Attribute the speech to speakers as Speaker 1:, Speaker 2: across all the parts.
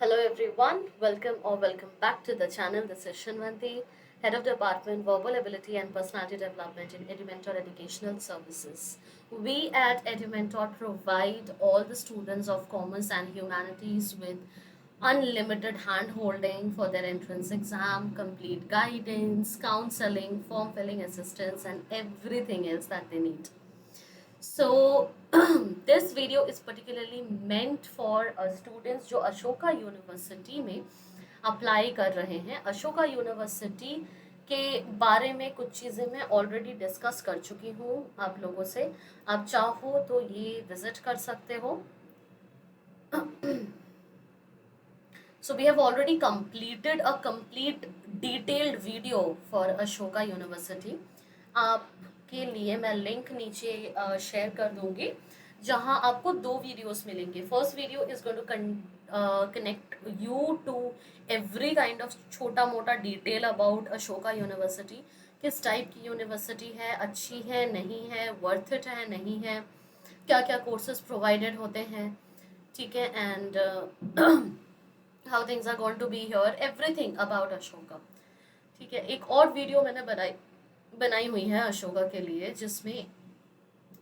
Speaker 1: Hello everyone, welcome back to the channel. This is Shinvanti, Head of Department Verbal Ability and Personality Development in Edumentor Educational Services. We at Edumentor provide all the students of commerce and humanities with unlimited hand holding for their entrance exam, complete guidance, counseling, form filling assistance, and everything else that they need. So this video is particularly meant for students जो Ashoka university में apply कर रहे हैं. Ashoka university के बारे में कुछ चीज़ें मैं ऑलरेडी डिस्कस कर चुकी हूँ आप लोगों से. आप चाहो तो ये विजिट कर सकते हो. So we have already completed a complete detailed video for Ashoka University. आपके लिए मैं लिंक नीचे शेयर कर दूंगी जहां आपको दो वीडियोस मिलेंगे. First video is going to connect you to every kind of छोटा मोटा डिटेल अबाउट अशोका यूनिवर्सिटी. किस टाइप की यूनिवर्सिटी है, अच्छी है नहीं है, वर्थ इट है नहीं है, क्या क्या कोर्सेज प्रोवाइडेड होते हैं, ठीक है, and how things are going to be here, everything about Ashoka. ठीक है, एक और वीडियो मैंने बनाई हुई है अशोका के लिए जिसमें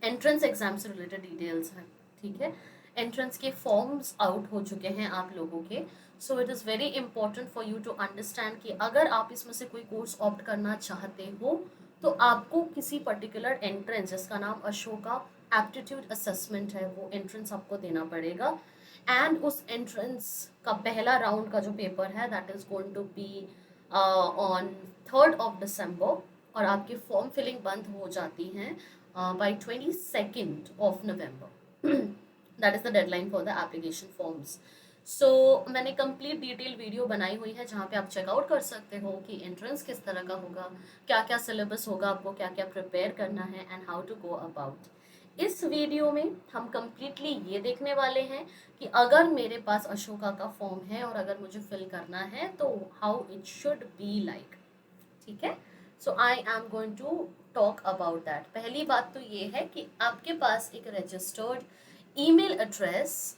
Speaker 1: एंट्रेंस एग्जाम से रिलेटेड डिटेल्स हैं. ठीक है, एंट्रेंस के फॉर्म्स आउट हो चुके हैं आप लोगों के. So it is very important for you to understand कि अगर आप इसमें से कोई कोर्स ऑप्ट करना चाहते हो तो आपको किसी पर्टिकुलर एंट्रेंस जिसका नाम अशोका एप्टीट्यूड असेसमेंट है वो एंट्रेंस आपको देना पड़ेगा. एंड उस एंट्रेंस का पहला राउंड का जो पेपर है that is going to be on 3rd of December. और आपकी फॉर्म फिलिंग बंद हो जाती हैं by 22nd of November. That is the deadline for the application forms. So मैंने कंप्लीट डिटेल वीडियो बनाई हुई है जहाँ पे आप चेकआउट कर सकते हो कि एंट्रेंस किस तरह का होगा, क्या क्या सिलेबस होगा, आपको क्या क्या प्रिपेयर करना है and how to go about. इस वीडियो में हम कम्प्लीटली ये देखने वाले हैं कि अगर मेरे पास अशोका का फॉर्म है और अगर मुझे फिल करना है तो how it should be like. ठीक है, so I am going to talk about that. पहली बात तो ये है कि आपके पास एक रजिस्टर्ड ईमेल एड्रेस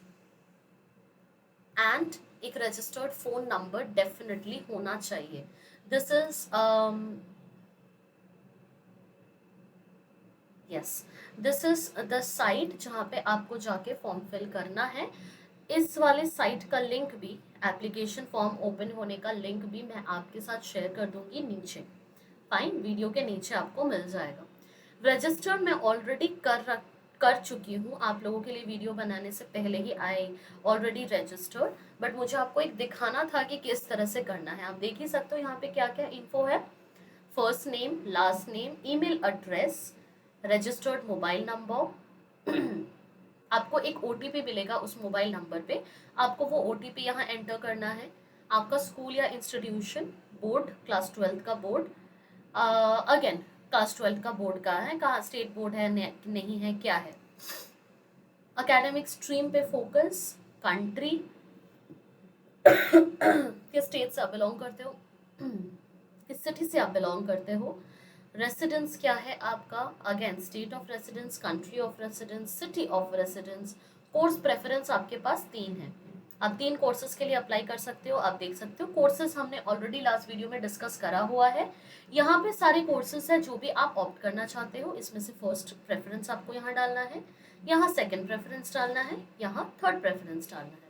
Speaker 1: एंड एक रजिस्टर्ड फोन नंबर डेफिनेटली होना चाहिए. This is yes, this is the site जहाँ पे आपको जाके फॉर्म फिल करना है. इस वाले साइट का लिंक भी, एप्लीकेशन फॉर्म ओपन होने का लिंक भी मैं आपके साथ शेयर कर दूंगी नीचे. फाइन, वीडियो के नीचे आपको मिल जाएगा. रजिस्टर मैं ऑलरेडी कर चुकी हूँ आप लोगों के लिए. वीडियो बनाने से पहले ही आई ऑलरेडी रजिस्टर्ड, बट मुझे आपको एक दिखाना था कि किस तरह से करना है. आप देख ही सकते हो यहाँ पे क्या क्या इन्फो है. First name, last name, email address, registered mobile number. आपको एक OTP मिलेगा उस मोबाइल नंबर पे. आपको वो OTP यहाँ एंटर करना है. आपका स्कूल या इंस्टीट्यूशन, बोर्ड, क्लास 12 का बोर्ड, अगेन क्लास 12 का बोर्ड का है, कहाँ स्टेट बोर्ड है नहीं है क्या है, अकेडमिक स्ट्रीम पे फोकस, कंट्री, किस स्टेट से आप बिलोंग करते हो, किस सिटी से आप बिलोंग करते हो, रेसिडेंस क्या है आपका, again state of residence, country of residence, city of residence. Course preference आपके पास 3 है. आप 3 कोर्सेज के लिए अप्लाई कर सकते हो. आप देख सकते हो कोर्सेज हमने ऑलरेडी लास्ट वीडियो में डिस्कस करा हुआ है. यहाँ पे सारे कोर्सेज है जो भी आप ऑप्ट करना चाहते हो. इसमें से फर्स्ट प्रेफरेंस आपको यहाँ डालना है, यहाँ सेकेंड प्रेफरेंस डालना है, यहाँ थर्ड प्रेफरेंस डालना है.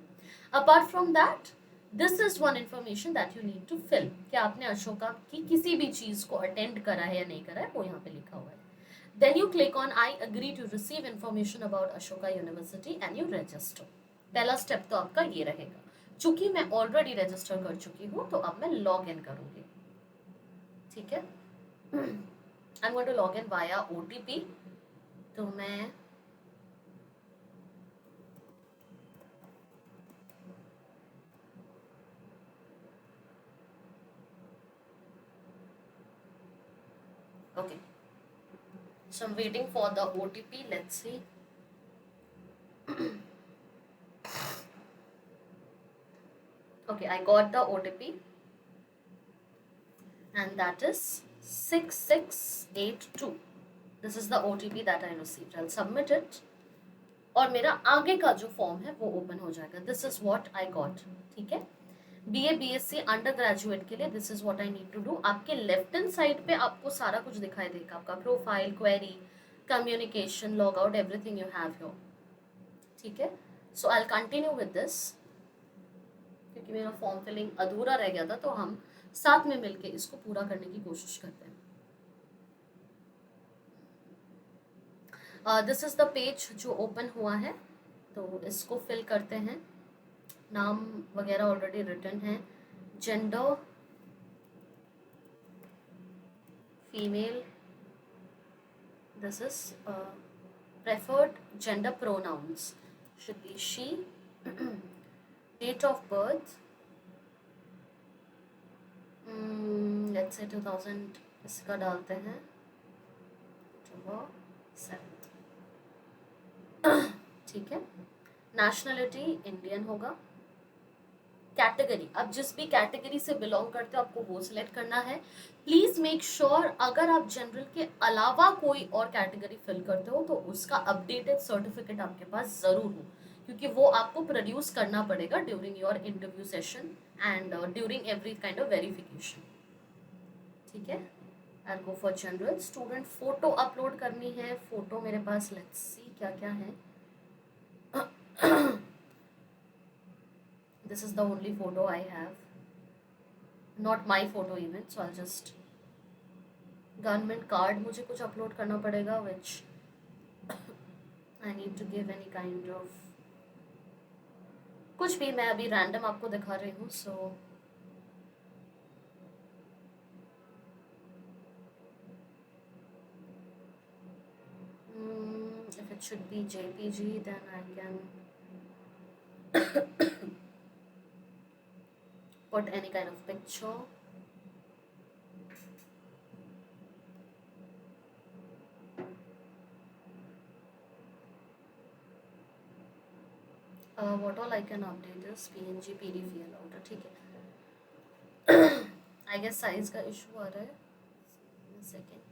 Speaker 1: Apart from that this is one information that you need to fill कि आपने अशोका की किसी भी चीज को अटेंड करा है या नहीं करा है, वो यहाँ पे लिखा हुआ है. Then you click on I agree to receive information about Ashoka university and you register. पहला स्टेप तो आपका ये रहेगा. चूंकि मैं ऑलरेडी रजिस्टर कर चुकी हूँ तो अब मैं लॉग इन करूंगी. ठीक है, I am going to log in via OTP. तो मैं okay, so I'm waiting for the OTP. Let's see. Okay, I got the OTP and that is 6682. This is the OTP that I received. I'll submit it. और मेरा आगे का जो form है वो open हो जाएगा। This is what I got. ठीक है, बीए बीएससी अंडर ग्रेजुएट के लिए this is what I need to do. आपके लेफ्ट हैंड साइड पे आपको सारा कुछ दिखाई देगा, आपका profile, query, communication, log out, everything you have here. ठीक है, so I will continue with this, क्योंकि मेरा फॉर्म फिलिंग अधूरा रह गया था, तो हम साथ में मिलके इसको पूरा करने की कोशिश करते हैं। दिस इज द पेज जो ओपन हुआ है, तो इसको फिल करते हैं। नाम वगैरह ऑलरेडी रिटन है। Gender female, this is preferred gender pronouns should be she. Date of birth, let's say 2000, इसका डालते हैं October 7th। ठीक है, नेशनलिटी इंडियन होगा। कैटेगरी, आप जिस भी कैटेगरी से बिलोंग करते हो आपको वो सिलेक्ट करना है। प्लीज मेक श्योर अगर आप जनरल के अलावा कोई और कैटेगरी फिल करते हो तो उसका अपडेटेड सर्टिफिकेट आपके पास जरूर हो, क्योंकि वो आपको प्रोड्यूस करना पड़ेगा during your interview session and during every kind of verification. ठीक है, I go for general. Student photo upload करनी है। फोटो मेरे पास लेट्स सी क्या क्या है। This is the only photo I have, not my photo even, so I'll just, government card मुझे कुछ अपलोड करना पड़ेगा which I need to give any kind of, कुछ भी, मैं अभी रैंडम आपको दिखा रही हूँ। सो if it should be JPG then I can put any kind of picture. What all I can update is PNG PDF allowed है। ठीक है, I guess size का issue आ रहा है। Second,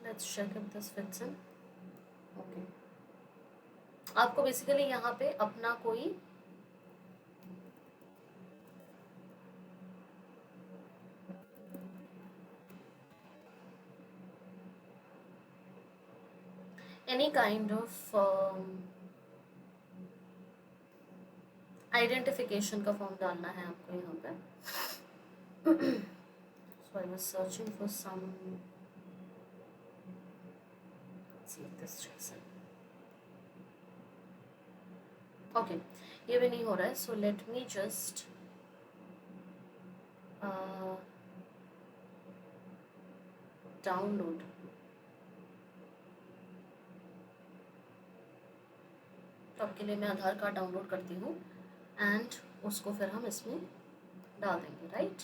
Speaker 1: let's check if this fits in. Okay, आपको basically यहाँ पे अपना कोई any kind of आइडेंटिफिकेशन का फॉर्म डालना है आपको यहाँ पे। So I was searching for some, let's see if this checks in. Okay, ये भी नहीं हो रहा है, so let me just download. तो आपके लिए मैं आधार कार्ड डाउनलोड करती हूँ एंड उसको फिर हम इसमें डाल देंगे, राइट।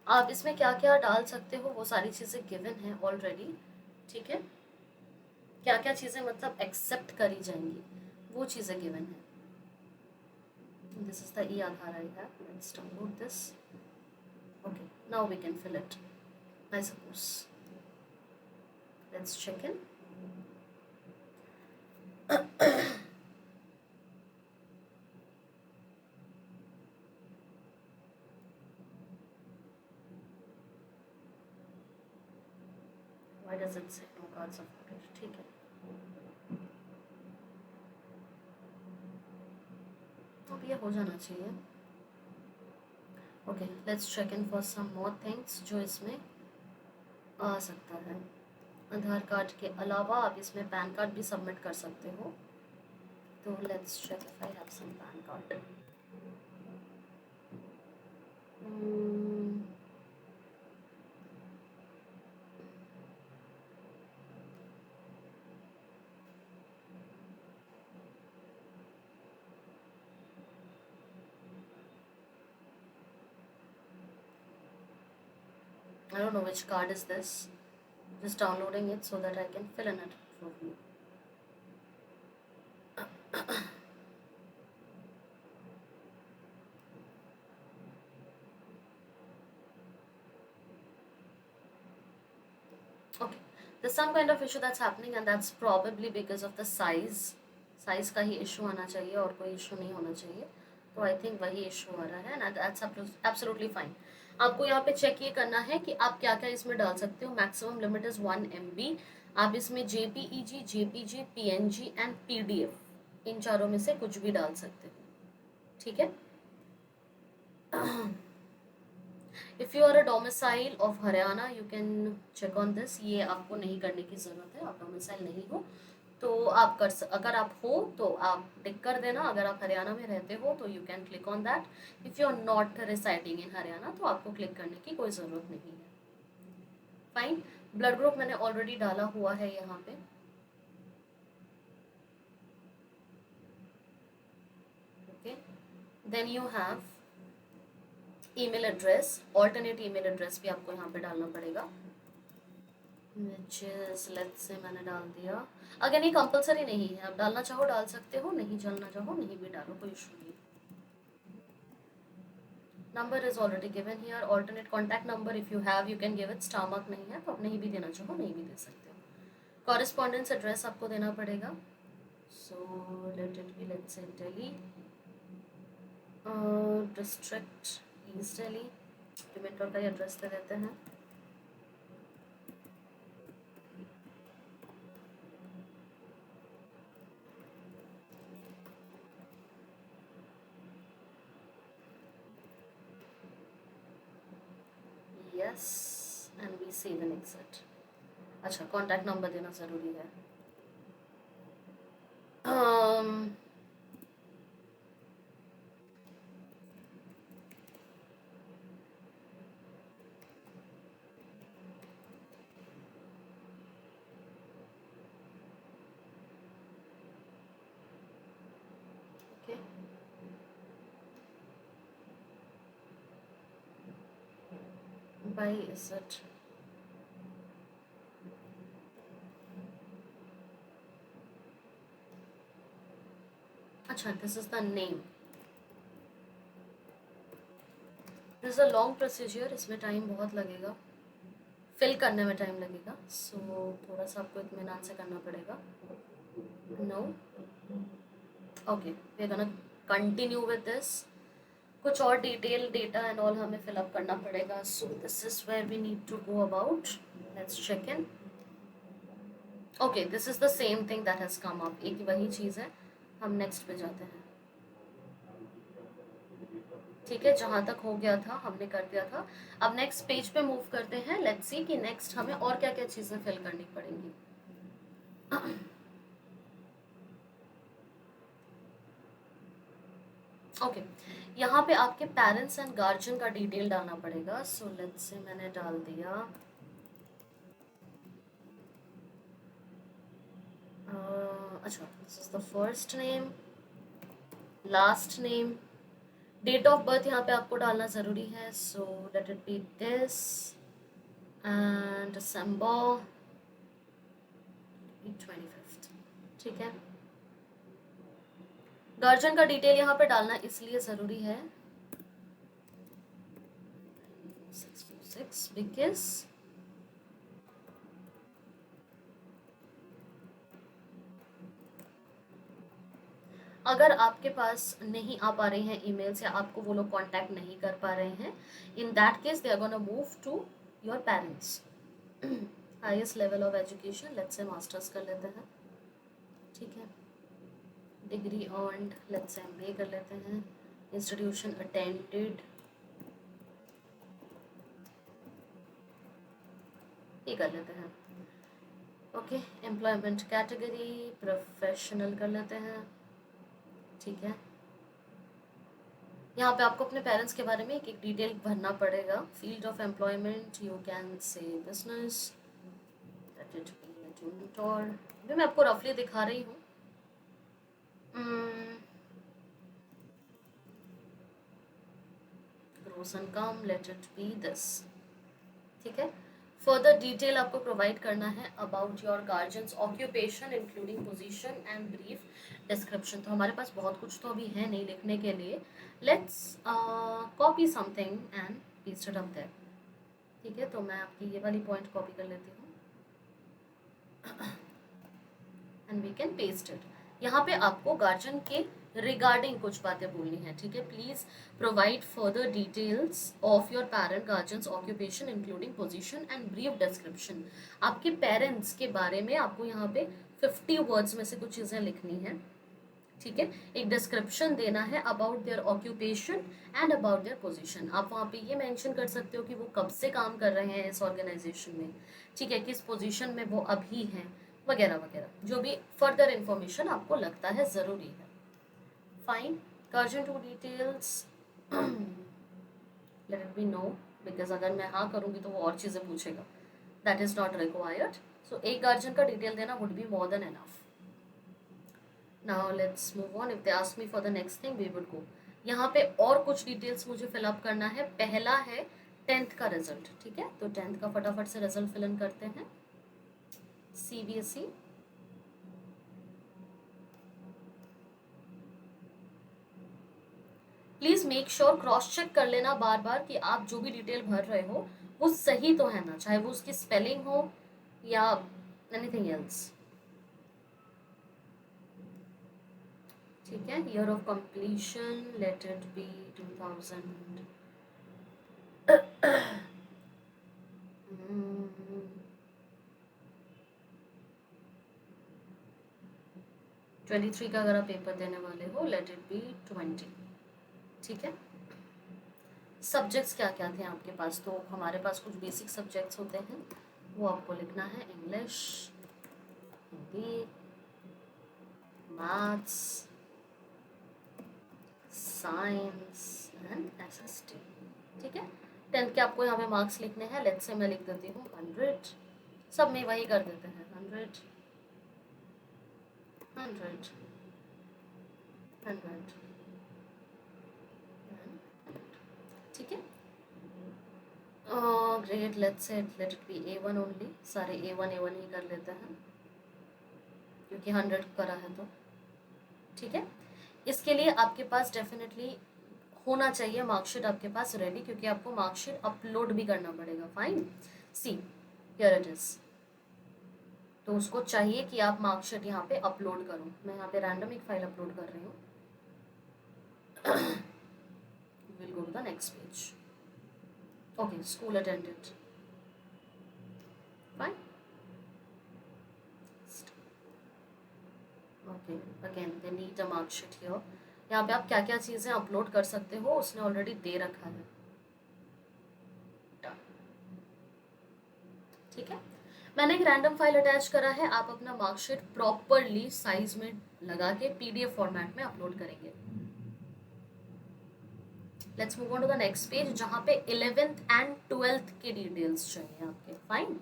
Speaker 1: आप इसमें क्या क्या डाल सकते हो वो सारी चीज़ें गिवन हैं ऑलरेडी। ठीक है, क्या क्या चीज़ें मतलब एक्सेप्ट करी जाएंगी वो चीज़ें गिवन है। This is the e-Aadhaar I have. Let's download this. Okay, now we can fill it, I suppose. Let's check in. Why does it say no cards supported? ठीक है, तो ये हो जाना चाहिए। Okay, let's check in for some more things जो इसमें आ सकता है। आधार कार्ड के अलावा आप इसमें पैन कार्ड भी सबमिट कर सकते हो। तो let's check if I have some PAN card. I don't know which card is this. Just downloading it so that I can fill in it for you. Okay, there's some kind of issue that's happening and that's probably because of the size का ही issue आना चाहिए और कोई issue नहीं होना चाहिए. तो I think वही issue आ रहा है ना. That's absolutely fine. आपको यहाँ पे चेक ये करना है कि आप क्या क्या इसमें डाल सकते हो. Maximum limit is 1 MB. आप इसमें JPEG, JPG, PNG and PDF इन चारों में से कुछ भी डाल सकते हो. ठीक है. If you are a domicile of Haryana you can check on this. ये आपको नहीं करने की ज़रूरत है. आप डोमिसाइल नहीं हो तो आप अगर आप हो तो आप टिक कर देना. अगर आप हरियाणा में रहते हो तो you can click on that. If you are not residing in Haryana तो आपको क्लिक करने की कोई ज़रूरत नहीं है. फाइन. ब्लड ग्रुप मैंने ऑलरेडी डाला हुआ है यहाँ पे. Okay. Then you have email address. Alternate email address भी आपको यहाँ पे डालना पड़ेगा. which is let's say मैंने डाल दिया. अगर ये कंपलसरी नहीं है. आप डालना चाहो डाल सकते हो. नहीं डालना चाहो नहीं भी डालो. कोई इशू नहीं. Number is already given here. Alternate contact number if you have you can give it. Star mark नहीं है तो आप नहीं भी देना चाहो नहीं भी दे सकते हो. कॉरेस्पॉन्डेंस एड्रेस आपको देना पड़ेगा. सो let it B let's say Delhi district east Delhi. Metro का एड्रेस दे देते हैं. yes and we save and exit. अच्छा कॉन्टैक्ट नंबर देना ज़रूरी है. okay. Why is it? अच्छा this is the name. This is a long procedure. इसमें टाइम बहुत लगेगा. फिल करने में टाइम लगेगा. सो थोड़ा सा आपको इत्मीनान से करना पड़ेगा. No. Okay we are gonna continue with this. कुछ और डिटेल डेटा एंड ऑल हमें फिलअप करना पड़ेगा. So this is where we need to go about. Let's check in. Okay this is the same thing that has come up. एक वही चीज़ है. हम next पे जाते हैं. ठीक है. जहाँ तक हो गया था हमने कर दिया था. अब नेक्स्ट पेज पे मूव करते हैं. लेट्स सी कि नेक्स्ट हमें और क्या क्या चीज़ें फिल करनी पड़ेंगी. ओके यहाँ पे आपके पेरेंट्स एंड गार्जियन का डिटेल डालना पड़ेगा. सो लेट्स से मैंने डाल दिया अच्छा this is the first name, last name, date of birth यहाँ पे आपको डालना ज़रूरी है. So let it be this and December 25. ठीक है. गार्जियन का डिटेल यहाँ पे डालना इसलिए ज़रूरी है 626 बिकॉज अगर आपके पास नहीं आ पा रहे हैं ईमेल्स या आपको वो लोग कांटेक्ट नहीं कर पा रहे हैं, in that case they are gonna move to your parents. Highest level of education let's say masters कर लेते हैं. ठीक है. Degree earned let's say MBA कर लेते हैं. इंस्टीट्यूशन अटेंडेड ये कर लेते हैं. ओके. एम्प्लॉयमेंट कैटेगरी प्रोफेशनल कर लेते हैं. ठीक है. यहाँ पे आपको अपने पेरेंट्स के बारे में एक एक डिटेल भरना पड़ेगा. Field of employment you can say business. Let it be tutor. अभी मैं आपको रफली दिखा रही हूँ. Gross income let it be this. ठीक है. फर्दर डिटेल आपको प्रोवाइड करना है about your guardian's occupation including position and brief description. तो हमारे पास बहुत कुछ तो अभी है नहीं लिखने के लिए। Let's copy something and paste it up there. ठीक है, तो मैं आपकी ये वाली पॉइंट कॉपी कर लेती हूँ and we can paste it. यहाँ पे आपको गार्जियन के रिगार्डिंग कुछ बातें बोलनी है। ठीक है, please provide further details of your parent guardians occupation including position and brief description. आपके पेरेंट्स के बारे में आपको यहाँ पे 50 वर्ड्स में से कुछ चीज़ें लिखनी है। ठीक है, एक डिस्क्रिप्शन देना है about their occupation and about their position. आप वहाँ पे ये मेंशन कर सकते हो कि वो कब से काम कर रहे हैं इस ऑर्गेनाइजेशन में, ठीक है, किस पोजीशन में वो अभी हैं, वगैरह वगैरह, जो भी फर्दर इंफॉर्मेशन आपको लगता है ज़रूरी है। Fine, guardian two details let it be no, because अगर मैं हाँ करूँगी तो वो और चीज़ें पूछेगा, that is not required. So एक गार्जियन का डिटेल देना would be more than enough. Now let's move on. If they ask me for the next thing, we would go. यहाँ पे और कुछ डिटेल्स मुझे फिलअप करना है। पहला है 10th का रिजल्ट। ठीक है, तो 10th का फटाफट से रिजल्ट फिल इन करते हैं। CBSE please make sure cross check कर लेना बार बार कि आप जो भी डिटेल भर रहे हो वो सही तो है ना, चाहे वो उसकी स्पेलिंग हो या एनीथिंग एल्स। ठीक है, year of completion late it B 2000 23 का अगर आप पेपर देने वाले हो लेट इट बी 20। ठीक है, सब्जेक्ट्स क्या क्या थे आपके पास? तो हमारे पास कुछ बेसिक सब्जेक्ट्स होते हैं, वो आपको लिखना है। English, Hindi, maths, science and SST। ठीक है, 10th के आपको यहाँ पे मार्क्स लिखने हैं। लेट्स से मैं लिख देती हूँ 100, सब में वही कर देते हैं 100 100 100। ठीक है, grade let's say late it B A1 only. सारे A1 ही कर लेते हैं क्योंकि 100 करा है तो। ठीक है, इसके लिए आपके पास डेफिनेटली होना चाहिए मार्कशीट आपके पास रेडी, क्योंकि आपको मार्कशीट अपलोड भी करना पड़ेगा। Fine, see here it is. तो उसको चाहिए कि आप मार्कशीट यहाँ पे अपलोड करो। मैं यहाँ पे रैंडम एक फाइल अपलोड कर रही हूँ। Will go to the next page. Okay, school attendant, fine. Okay, again they need a marksheet here. यहाँ पे आप क्या क्या चीज़ें अपलोड कर सकते हो उसने ऑलरेडी दे रखा है। ठीक है, मैंने एक रैंडम फाइल अटैच करा है। आप अपना मार्कशीट प्रॉपरली साइज में लगा के PDF फॉर्मेट में अपलोड करेंगे। Let's move on to the next page, जहाँ पे 11th एंड 12th के डिटेल्स चाहिए आपके। फाइन,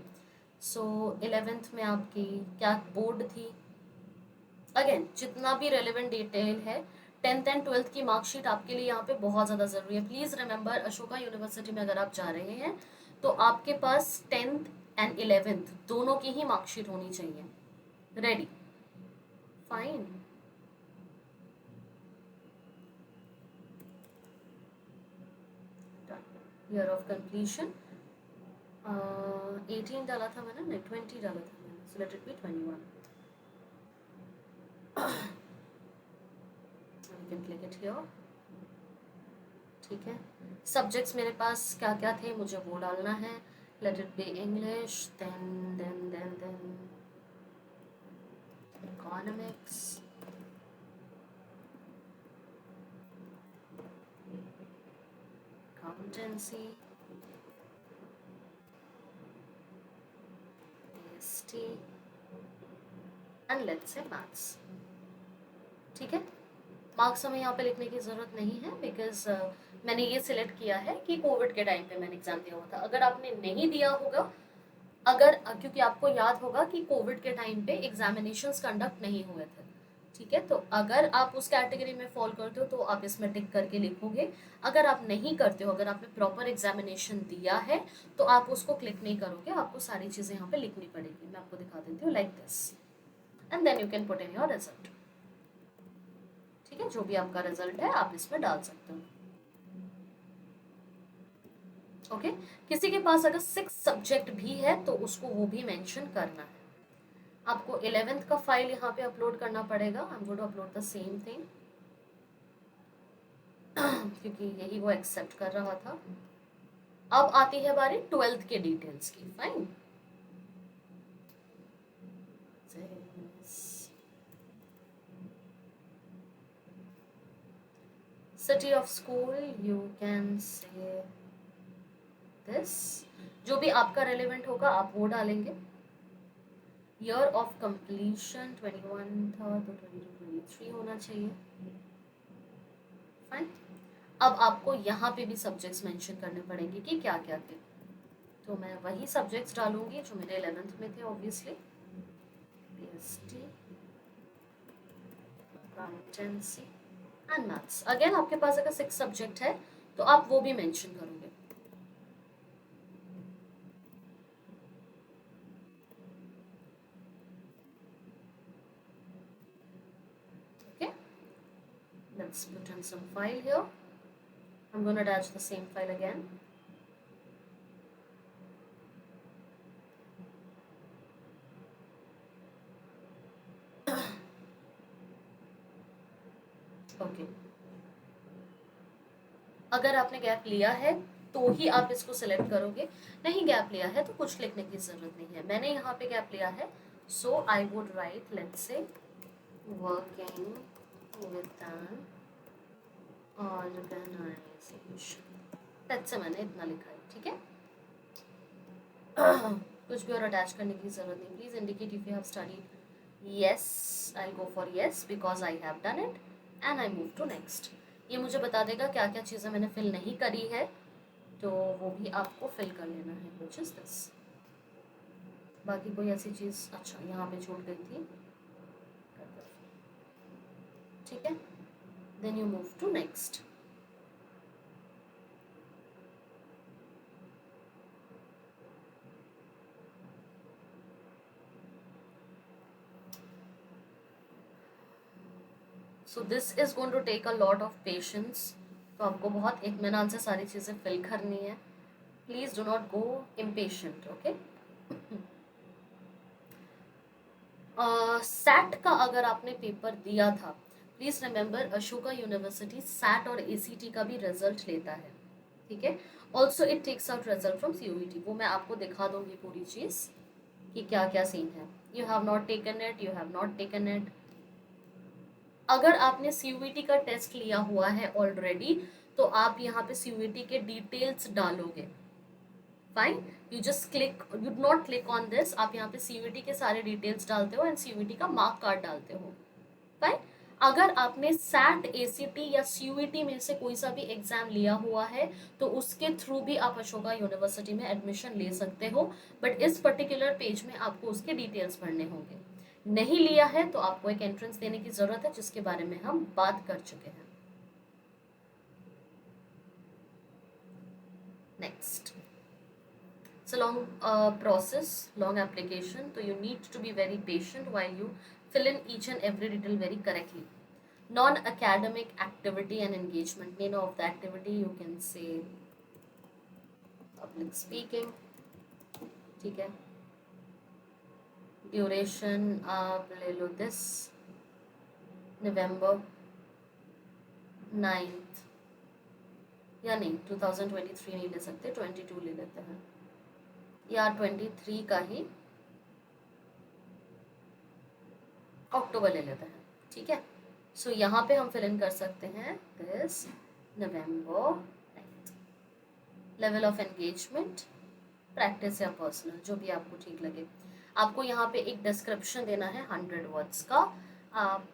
Speaker 1: सो 11th में आपकी क्या बोर्ड थी? अगेन जितना भी रेलिवेंट डिटेल है 10th एंड 12th की मार्कशीट आपके लिए यहाँ पे बहुत ज़्यादा ज़रूरी है। प्लीज़ रिमेंबर, अशोका यूनिवर्सिटी में अगर आप जा रहे हैं तो आपके पास 10th एंड 11th दोनों की ही मार्कशीट होनी चाहिए ready. Fine, year of completion 18 डाला था मैंने, नहीं 20 डाला था मैंने, सो let it B 21। You can click it here। ठीक है, सब्जेक्ट्स मेरे पास क्या क्या थे मुझे वो डालना है। Let it be English, then economics, accountancy, AST and let's say maths. ठीक है, मार्क्स हमें यहाँ पे लिखने की ज़रूरत नहीं है बिकॉज मैंने ये सिलेक्ट किया है कि कोविड के टाइम पे मैंने एग्ज़ाम दिया हुआ था। अगर आपने नहीं दिया होगा, क्योंकि आपको याद होगा कि कोविड के टाइम पे एग्जामिनेशंस कंडक्ट नहीं हुए थे, ठीक है, तो अगर आप उस कैटेगरी में फॉल करते हो तो आप इसमें टिक करके लिखोगे। अगर आप नहीं करते हो, अगर आपने प्रॉपर एग्जामिनेशन दिया है तो आप उसको क्लिक नहीं करोगे, आपको सारी चीज़ें यहाँ पे लिखनी पड़ेगी। मैं आपको दिखा देती हूँ, like this, and then you can put in your result. ठीक है, जो भी आपका रिजल्ट है आप इसमें डाल सकते हो। ओके, किसी के पास अगर 6 सब्जेक्ट भी है तो उसको वो भी मेंशन करना है। आपको 11th का फाइल यहाँ पे अपलोड करना पड़ेगा। I am going to upload the same thing क्योंकि यही वो एक्सेप्ट कर रहा था। अब आती है बारी 12th के डिटेल्स की। Fine, city of school, you can से दिस, जो भी आपका रेलेवेंट होगा आप वो डालेंगे। ईयर ऑफ कंप्लीशन 21 था तो 22 23 होना चाहिए। फाइन, अब आपको यहाँ पे भी सब्जेक्ट्स मेंशन करने पड़ेंगे कि क्या क्या थे। तो मैं वही सब्जेक्ट्स डालूंगी जो मेरे 11th में थे, obviously. PST, accountancy and maths. Again आपके पास अगर 6 सब्जेक्ट है तो आप वो भी मेंशन करोगे। Okay, let's put in some file here. I'm going to attach the same file again. Okay, अगर आपने गैप लिया है तो ही आप इसको सिलेक्ट करोगे, नहीं गैप लिया है तो कुछ लिखने की जरूरत नहीं है। मैंने यहाँ पे गैप लिया है, so I would write, let's say working with an organisation. Let's say मैंने इतना लिखा है। ठीक है, कुछ भी और अटैच करने की जरूरत नहीं। Please indicate if you have studied. Yes, I go for yes because I have done it and I move to next. ये मुझे बता देगा क्या क्या चीज़ें मैंने फिल नहीं करी है, तो वो भी आपको फिल कर लेना है, व्हिच इज दिस। बाकी कोई ऐसी चीज़, अच्छा यहाँ पे छूट गई थी। ठीक है, then you move to next. So this is going to take a lot of patience. तो आपको बहुत इत्मीनान से सारी चीज़ें फिल करनी है। Please do not go impatient. Okay, SAT का अगर आपने पेपर दिया था, please remember Ashoka University SAT और ACT का भी रिजल्ट लेता है। ठीक है, also it takes out result from CUET। वो मैं आपको दिखा दूंगी पूरी चीज़ कि क्या क्या सीन है। You have not taken it, you have not taken it. अगर आपने CUET का टेस्ट लिया हुआ है ऑलरेडी तो आप यहाँ पे CUET के डिटेल्स डालोगे। Fine, you just click, you not click on this, आप यहाँ पे CUET के सारे डिटेल्स डालते हो एंड CUET का मार्क कार्ड डालते हो। फाइन, अगर आपने सैट, ACT या CUET में से कोई सा भी एग्जाम लिया हुआ है तो उसके थ्रू भी आप अशोका यूनिवर्सिटी में एडमिशन ले सकते हो, बट इस पर्टिकुलर पेज में आपको उसके डिटेल्स भरने होंगे। नहीं लिया है तो आपको एक एंट्रेंस देने की जरूरत है, जिसके बारे में हम बात कर चुके हैं। Next, it's a long process, long application, so you need to be very patient while you fill in each and every detail very correctly. Non-academic activity and engagement, name of the activity you can say public speaking. ठीक है, duration आप ले लो this, November 9th, या नहीं 2023 नहीं ले सकते, 22 ले लेते हैं, या 23 का ही अक्टूबर ले लेते हैं। ठीक है, सो यहाँ पे हम फिल इन कर सकते हैं this November 9th। Level of engagement, practice या पर्सनल, जो भी आपको ठीक लगे। आपको यहाँ पे एक डिस्क्रिप्शन देना है 100 वर्ड्स का। आप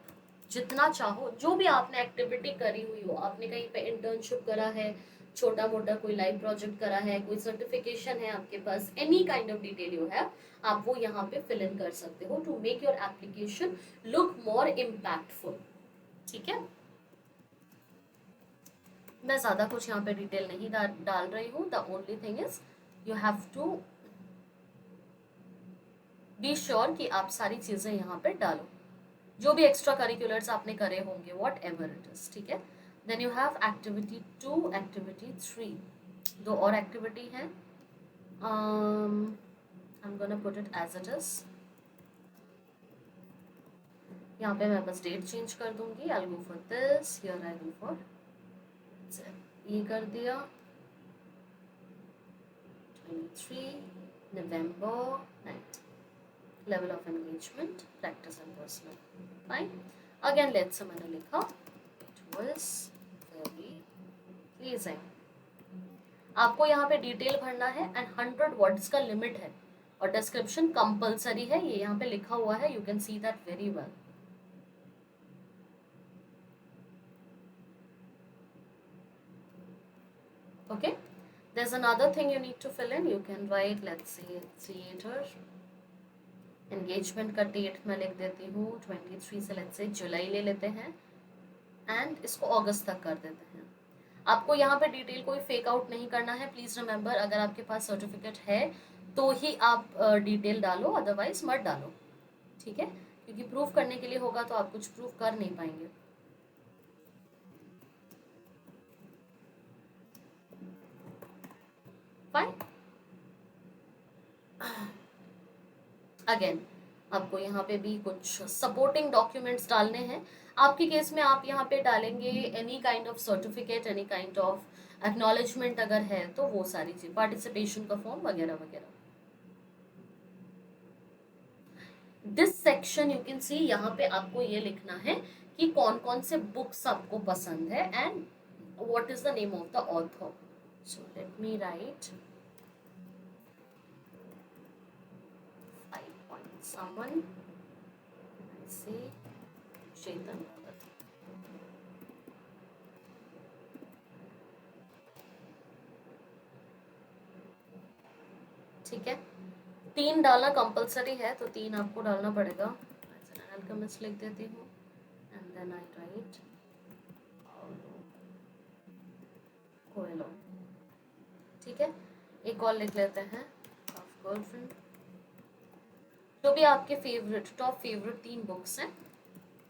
Speaker 1: जितना चाहो, जो भी आपने एक्टिविटी करी हुई हो, आपने कहीं पे इंटर्नशिप करा है, छोटा मोटा कोई लाइव प्रोजेक्ट करा है, कोई सर्टिफिकेशन है आपके पास, any kind of detail you have, आप वो यहाँ पे फिल इन कर सकते हो to make your application look more impactful. ठीक है, मैं ज़्यादा कुछ यहाँ पे डिटेल नहीं डाल रही हूँ। The only thing is you have to be sure कि आप सारी चीज़ें यहाँ पे डालो, जो भी एक्स्ट्रा करिकुलर्स आपने करे होंगे, वॉट एवर इट इज। ठीक है, then you have activity 2, activity 3, दो और एक्टिविटी है। I am gonna put it as it is. यहाँ पे मैं बस डेट चेंज कर दूंगी। I go for this, here I go for, ये कर दिया 23 November 9th, level of engagement, practice and personal. Fine. Again let's say मैंने लिखा it was very pleasing। आपको यहाँ पे डिटेल भरना है एंड 100 वर्ड्स का लिमिट है और डिस्क्रिप्शन कंपलसरी है, ये यहाँ पे लिखा हुआ है, you can see that very well. Okay, there's another thing you need to fill in. You can write, let's say, theater engagement का डेट मैं लिख देती हूँ 23 से, let's say जुलाई ले लेते हैं एंड इसको अगस्त तक कर देते हैं। आपको यहाँ पे डिटेल कोई फेक आउट नहीं करना है, प्लीज रिमेंबर। अगर आपके पास सर्टिफिकेट है तो ही आप डिटेल डालो, अदरवाइज मत डालो। ठीक है, क्योंकि प्रूफ करने के लिए होगा तो आप कुछ प्रूफ कर नहीं पाएंगे। फाइन। अगेन आपको यहाँ पे भी कुछ सपोर्टिंग डॉक्यूमेंट्स डालने हैं। आपके केस में आप यहाँ पे डालेंगे any kind of certificate, any kind of acknowledgement अगर है तो वो सारी चीज, पार्टिसिपेशन का फॉर्म वगैरह वगैरह। This section you can see, यहाँ पे आपको ये लिखना है कि कौन कौन से बुक्स आपको पसंद है and what is the name of the author. So let me right 5.7 I say चेतन। ठीक है, 3 डालना कंपलसरी है तो 3 आपको डालना पड़ेगा। अल्केमिस्ट लिख देती हूँ and then I write Coelho. ठीक है, एक और लिख लेते हैं गर्लफ्रेंड। जो भी आपके फेवरेट, टॉप फेवरेट 3 बुक्स हैं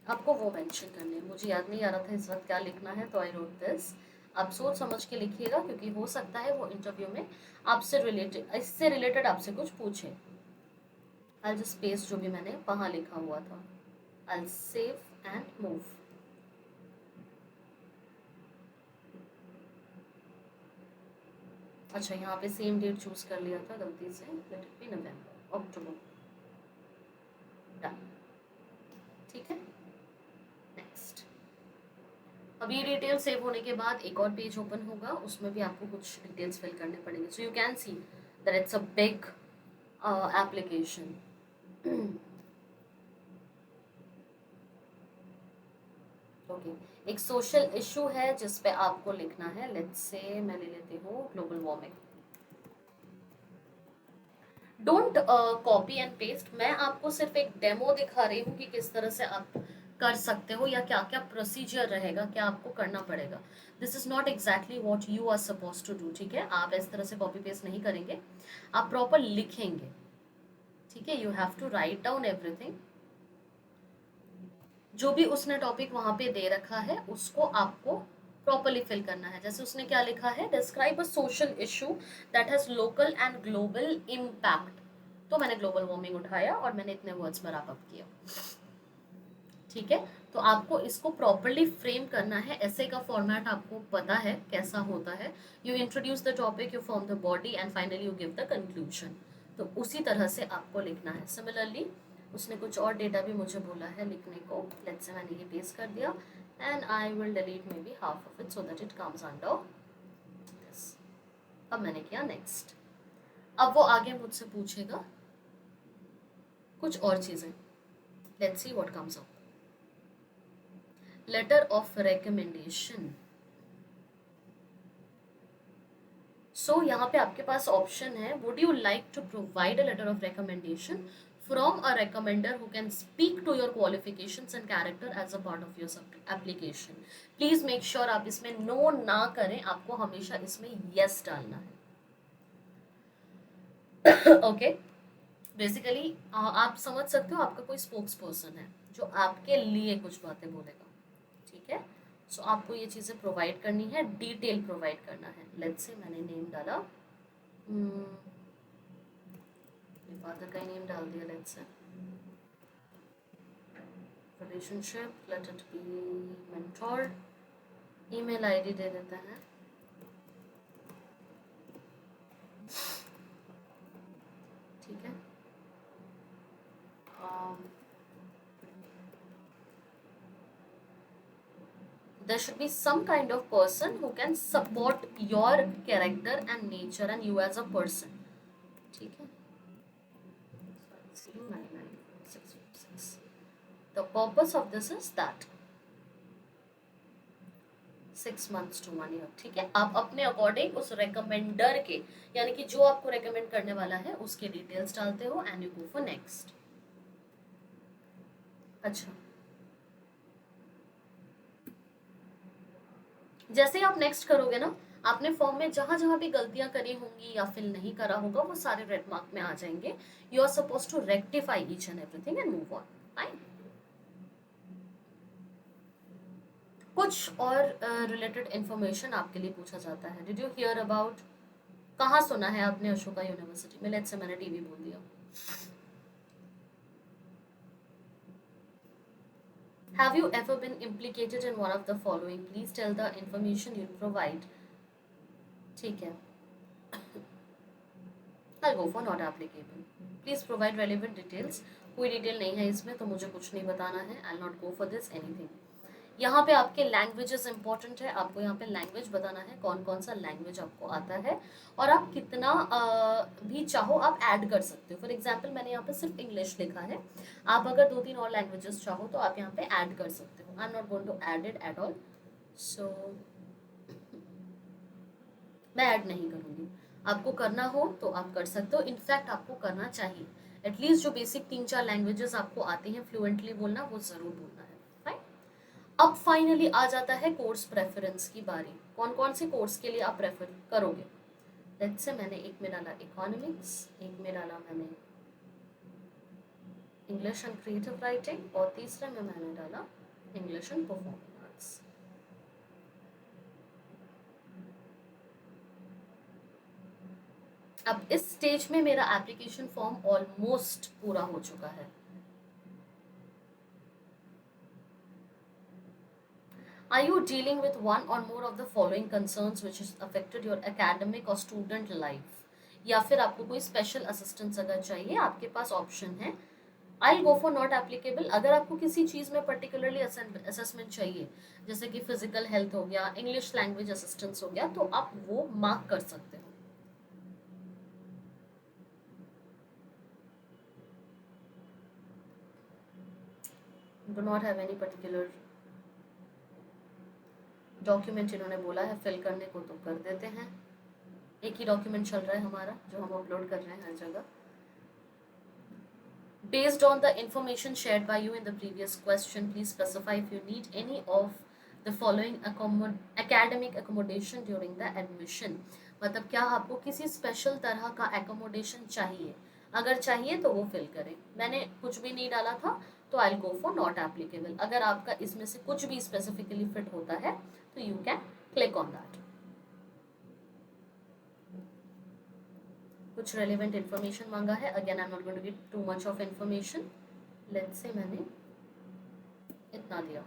Speaker 1: आपको वो मेंशन करने हैं। मुझे याद नहीं आ रहा था इस वक्त क्या लिखना है तो आई रोट दिस। आप सोच समझ के लिखिएगा क्योंकि हो सकता है वो इंटरव्यू में आपसे रिलेटेड, इससे रिलेटेड आपसे कुछ पूछे। आई जस्ट पेस्ट जो भी मैंने वहाँ लिखा हुआ था। I save and move. अच्छा, यहाँ पे सेम डेट चूज कर लिया था गलती से, late it B November, October. Done. ठीक है, नेक्स्ट। अब ये डिटेल सेव होने के बाद एक और पेज ओपन होगा, उसमें भी आपको कुछ डिटेल्स फिल करने पड़ेंगे। So you can see that it's a big application. Okay, एक सोशल इशू है जिस पे आपको लिखना है। लेट्स से मैं ले लेती हूँ global warming. Don't copy and paste, मैं आपको सिर्फ एक डेमो दिखा रही हूँ कि किस तरह से आप कर सकते हो या क्या क्या प्रोसीजर रहेगा, क्या आपको करना पड़ेगा। This is not exactly what you are suppose to do. ठीक है, आप इस तरह से कॉपी पेस्ट नहीं करेंगे, आप प्रॉपर लिखेंगे। ठीक है, you have to write down everything. जो भी उसने टॉपिक वहां पे दे रखा है उसको आपको प्रॉपरली फिल करना है। जैसे उसने क्या लिखा है, describe a social issue that has local and global impact, तो मैंने ग्लोबल वार्मिंग उठाया और मैंने इतने वर्ड्स में रैप अप किया। ठीक है, तो आपको इसको प्रॉपरली फ्रेम करना है। ऐसे का फॉर्मेट आपको पता है कैसा होता है। You introduce the topic, you form the body and finally you give the conclusion. तो उसी तरह से आपको लिखना है। सिमिलरली उसने कुछ और डेटा भी मुझे बोला है लिखने को। लेट्स से मैंने ये पेस्ट कर दिया and I will delete may be half of it so that it comes under this. अब मैंने किया नेक्स्ट। अब वो आगे मुझसे पूछेगा कुछ और चीज़ें। Let's see what comes up. Letter of recommendation. So यहाँ पे आपके पास ऑप्शन है, would you like to provide a letter of recommendation from a recommender who can speak to your qualifications and character as a part of your application. Please make sure आप इसमें no ना करें, आपको हमेशा इसमें yes डालना है. Okay. Basically आप समझ सकते हो, आपका कोई स्पोक्स पर्सन है जो आपके लिए कुछ बातें बोलेगा. ठीक है. सो आपको ये चीज़ें प्रोवाइड करनी है, डिटेल प्रोवाइड करना है. लेट्स से मैंने नेम डाला, फादर का ही नेम डाल दिया. Let's say relationship, let it be mentor. Email ID दे देते हैं. ठीक है. there should be some kind of person who can support your character and nature and you as a person. ठीक है. The purpose of this is that 6 months to 1 year. ठीक है. आप अपने अकॉर्डिंग उस रेकमेंडर के, यानी कि जो आपको रेकमेंड करने वाला है, उसके डिटेल्स डालते हो and you go for next. अच्छा, जैसे ही आप नेक्स्ट करोगे ना, आपने फॉर्म में जहां जहां भी गलतियां करी होंगी या फिल नहीं करा होगा, वो सारे रेड मार्क में आ जाएंगे. You are suppose to rectify each and everything and move on. Fine. कुछ और रिलेटेड इंफॉर्मेशन आपके लिए पूछा जाता है. डिड यू हियर अबाउट, कहाँ सुना है आपने अशोका यूनिवर्सिटी में? लेट्स से मैंने टीवी बोल दिया. Have you ever been implicated in one of the following? Please tell the information you provide. ठीक है. I'll go for not applicable. Please provide relevant details. कोई डिटेल नहीं है इसमें, तो मुझे कुछ नहीं बताना है. I'll not go for this anything. यहाँ पे आपके लैंग्वेजेस इंपॉर्टेंट है. आपको यहाँ पे लैंग्वेज बताना है, कौन कौन सा लैंग्वेज आपको आता है, और आप कितना भी चाहो आप ऐड कर सकते हो. फॉर एग्जाम्पल मैंने यहाँ पे सिर्फ इंग्लिश लिखा है. आप अगर 2-3 और लैंग्वेजेस चाहो तो आप यहाँ पे ऐड कर सकते हो. I am not going to add it at all. So मैं ऐड नहीं करूँगी. आपको करना हो तो आप कर सकते हो. इनफैक्ट आपको करना चाहिए. एटलीस्ट जो बेसिक 3-4 लैंग्वेजेस आपको आते हैं फ्लुएंटली बोलना, वो ज़रूर बोलना है. अब फाइनली आ जाता है कोर्स प्रेफरेंस की बारी. कौन कौन से कोर्स के लिए आप प्रेफर करोगे? लेट्स से मैंने एक में डाला इकोनॉमिक्स, एक में डाला मैंने इंग्लिश एंड क्रिएटिव राइटिंग, और तीसरे में मैंने डाला इंग्लिश एंड परफॉर्मिंग आर्ट्स. अब इस स्टेज में मेरा एप्लीकेशन फॉर्म ऑलमोस्ट पूरा हो चुका है. Are you dealing with one or more of the following concerns which has affected your academic or student life? या फिर आपको कोई स्पेशल असिस्टेंस अगर चाहिए, आपके पास ऑप्शन है. I'll go for not applicable. अगर आपको किसी चीज़ में पर्टिकुलरली असेसमेंट चाहिए, जैसे कि फिजिकल हेल्थ हो गया, इंग्लिश लैंग्वेज असिस्टेंस हो गया, तो आप वो मार्क कर सकते हो. Do not have any particular document इन्होंने बोला है फिल करने को, तो कर देते हैं. एक ही डॉक्यूमेंट चल रहा है हमारा, जो हम अपलोड कर रहे हैं हर जगह. Based on the information shared by you in the previous question, please specify if you need any of the following academic accommodation during the admission. मतलब क्या आपको किसी स्पेशल तरह का एकोमोडेशन चाहिए? अगर चाहिए तो वो फिल करें. मैंने कुछ भी नहीं डाला था, तो आई गो फॉर नॉट एप्लीकेबल. अगर आपका इसमें से कुछ भी स्पेसिफिकली फिट होता है तो you can click on that. कुछ रेलिवेंट इन्फॉर्मेशन मांगा है. Again I am not going to give too much of information. Let's say मैंने इतना दिया.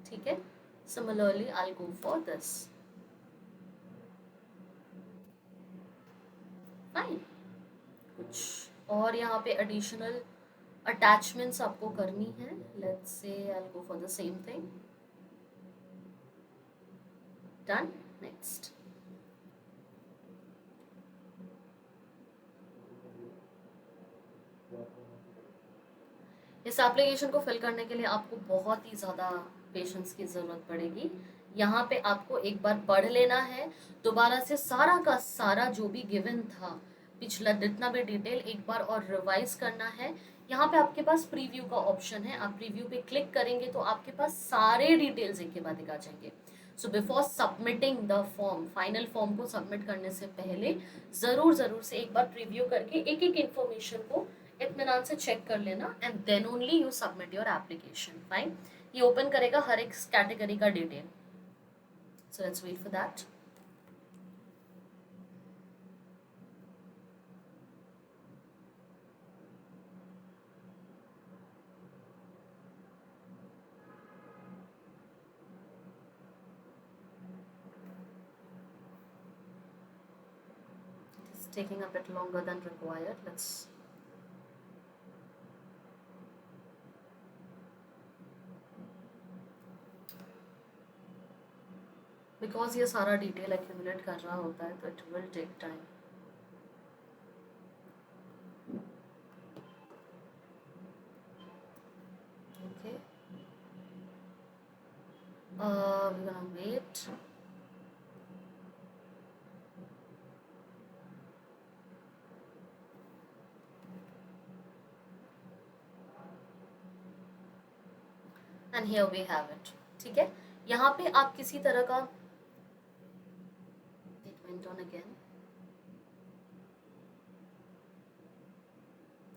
Speaker 1: ठीक है. Similarly I go for this. Fine. कुछ और यहाँ पे एडिशनल अटैचमेंट्स आपको करनी है. Let's say I go for the same thing. Done. Next. इस एप्लीकेशन को फिल करने के लिए आपको बहुत ही ज़्यादा पेशेंस की ज़रूरत पड़ेगी. यहाँ पे आपको एक बार पढ़ लेना है, दोबारा से सारा का सारा जो भी गिवन था, पिछला जितना भी डिटेल एक बार और रिवाइज करना है। यहाँ पे आपके पास प्रीव्यू का ऑप्शन है, आप प्रीव्यू पे क्लिक करेंगे तो आपके पास सारे डिटेल्स एक के बाद एक आ जाएंगे। So before submitting the form, final form को सबमिट करने से पहले ज़रूर से एक बार प्रीव्यू करके एक एक इन्फॉर्मेशन को इत्मीनान से चेक कर लेना, and then only you submit your application. Fine, ये ओपन करेगा हर एक कैटेगरी का detail. So let's wait for that. It's taking a bit longer than required. Let's because ये सारा डिटेल एक्यूमुलेट कर रहा होता है तो it will take time. Okay, we're gonna wait. And here we have it. ठीक है, यहाँ पे आप किसी तरह का it went on again.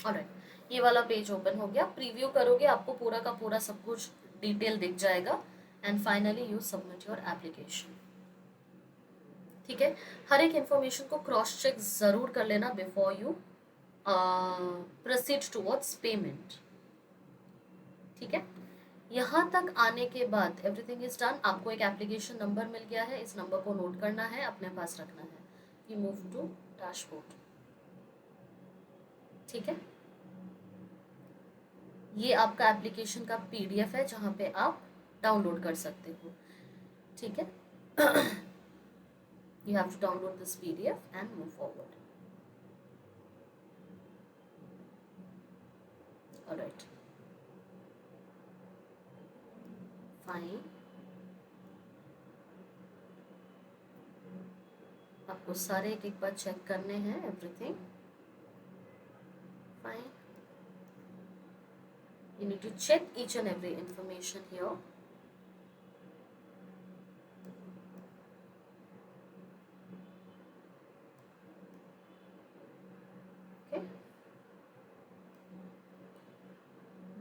Speaker 1: Alright, ये वाला पेज ओपन हो गया। प्रीव्यू करोगे आपको पूरा का पूरा सब कुछ डिटेल दिख जाएगा, and finally you submit your application. ठीक है, हर एक इंफॉर्मेशन को क्रॉस चेक जरूर कर लेना before you proceed towards payment. ठीक है, यहाँ तक आने के बाद एवरीथिंग इज डन। आपको एक एप्लीकेशन नंबर मिल गया है, इस नंबर को नोट करना है, अपने पास रखना है। You move to dashboard. ठीक है, ये आपका एप्लीकेशन का पीडीएफ है जहाँ पे आप डाउनलोड कर सकते हो। ठीक है, you have to download this PDF and move forward. All right, fine. आपको सारे एक एक बार चेक करने हैं, everything fine. You need to check each and every information here.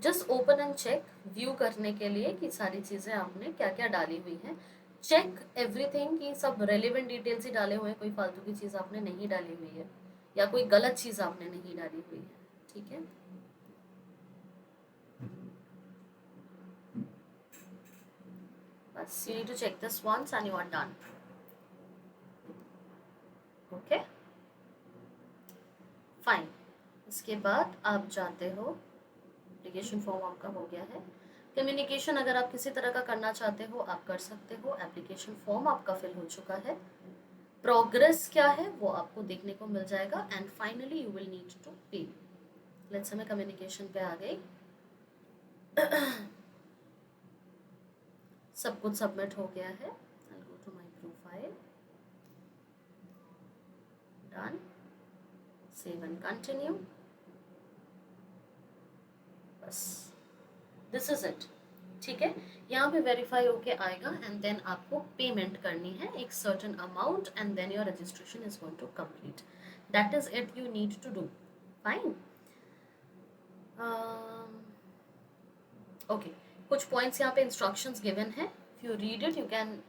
Speaker 1: Just open and check, view करने के लिए कि सारी चीज़ें आपने क्या क्या डाली हुई हैं। चेक एवरीथिंग कि सब रेलिवेंट डिटेल्स ही डाले हुए हैं, कोई फालतू की चीज़ आपने नहीं डाली हुई है या कोई गलत चीज़ आपने नहीं डाली हुई है। ठीक है, बस you need to check this once and you are done. Okay fine, इसके बाद आप जाते हो, एप्लीकेशन फॉर्म आपका हो गया है। कम्युनिकेशन अगर आप किसी तरह का करना चाहते हो आप कर सकते हो। एप्लीकेशन फॉर्म आपका फिल हो चुका है, प्रोग्रेस क्या है वो आपको देखने को मिल जाएगा, and finally you will need to pay. Let's say मैं कम्युनिकेशन पे आ गई, सब कुछ सबमिट हो गया है। I go to my profile, done, save and continue. बस दिस इज इट। ठीक है, यहाँ पे वेरीफाई होके आएगा, एंड देन आपको पेमेंट करनी है एक certain amount, and then your registration is going to complete. That is it you need to do. Fine, okay, कुछ पॉइंट्स यहाँ पे इंस्ट्रक्शंस गिवन है, if you read it you can.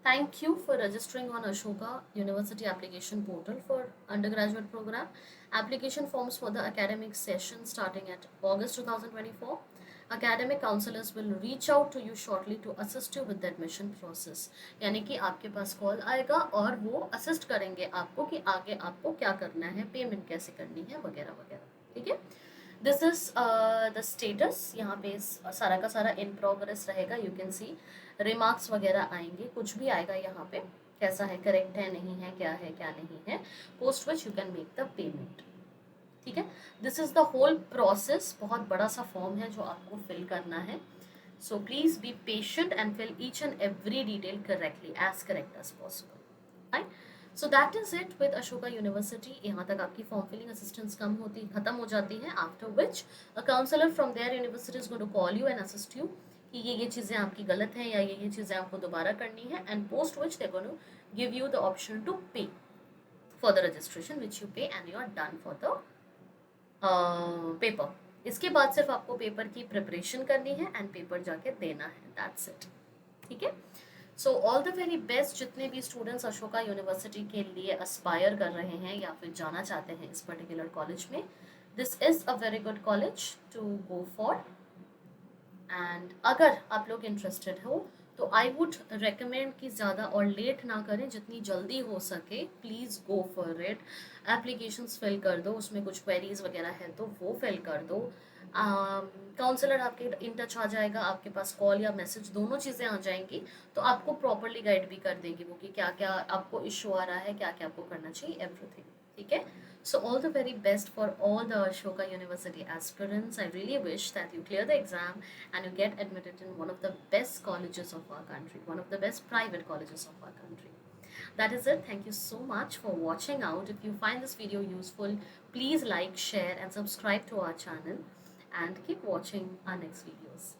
Speaker 1: Thank you for registering on Ashoka University application portal for undergraduate program. Application forms for the academic session starting at August 2024. Academic counselors will reach out to you shortly to assist you with the admission process. यानी कि आपके पास call आएगा और वो assist करेंगे आपको कि आगे आपको क्या करना है, पेमेंट कैसे करनी है, वगैरह वगैरह। ठीक है, दिस इज द स्टेटस। यहाँ पे सारा का सारा इन प्रोग्रेस रहेगा। यू कैन सी रिमार्क्स वगैरह आएंगे, कुछ भी आएगा यहाँ पे, कैसा है, करेक्ट है, नहीं है, क्या नहीं है, post which you can make the payment. ठीक है, this is the whole process. बहुत बड़ा सा फॉर्म है जो आपको फिल करना है। So please be patient and fill each and every detail correctly, as correct as possible. Right? So that is it with Ashoka University. यहाँ तक आपकी form filling assistance खत्म हो जाती है. After which a counselor from their university is going to call you and assist you कि ये चीज़ें आपकी गलत हैं या ये चीज़ें आपको दोबारा करनी है, and post which they're going to give you the option to pay for the registration, which you pay and you are done for the paper. इसके बाद सिर्फ आपको पेपर की प्रिपरेशन करनी है एंड पेपर जाके देना है. That's it. ठीक है. So all the very best जितने भी स्टूडेंट्स अशोका यूनिवर्सिटी के लिए अस्पायर कर रहे हैं या फिर जाना चाहते हैं इस पर्टिकुलर कॉलेज में. This is a very good college to go for. And अगर आप लोग इंटरेस्टेड हो तो आई वुड रिकमेंड कि ज़्यादा और लेट ना करें, जितनी जल्दी हो सके please go for it. Applications fill कर दो, उसमें कुछ क्वेरीज वगैरह है तो वो फिल कर दो. काउंसलर आपके इन टच आ जाएगा, आपके पास कॉल या मैसेज दोनों चीज़ें आ जाएंगी, तो आपको प्रॉपरली गाइड भी कर देगी वो कि क्या क्या आपको इशू आ रहा है, क्या क्या आपको करना चाहिए, एवरीथिंग. ठीक है. So all the very best for all the Ashoka University aspirants. I really wish that you clear the exam and you get admitted in one of the best colleges of our country, one of the best private colleges of our country. That is it. Thank you so much for watching out. If you find this video useful, please like, share and subscribe to our channel and keep watching our next videos.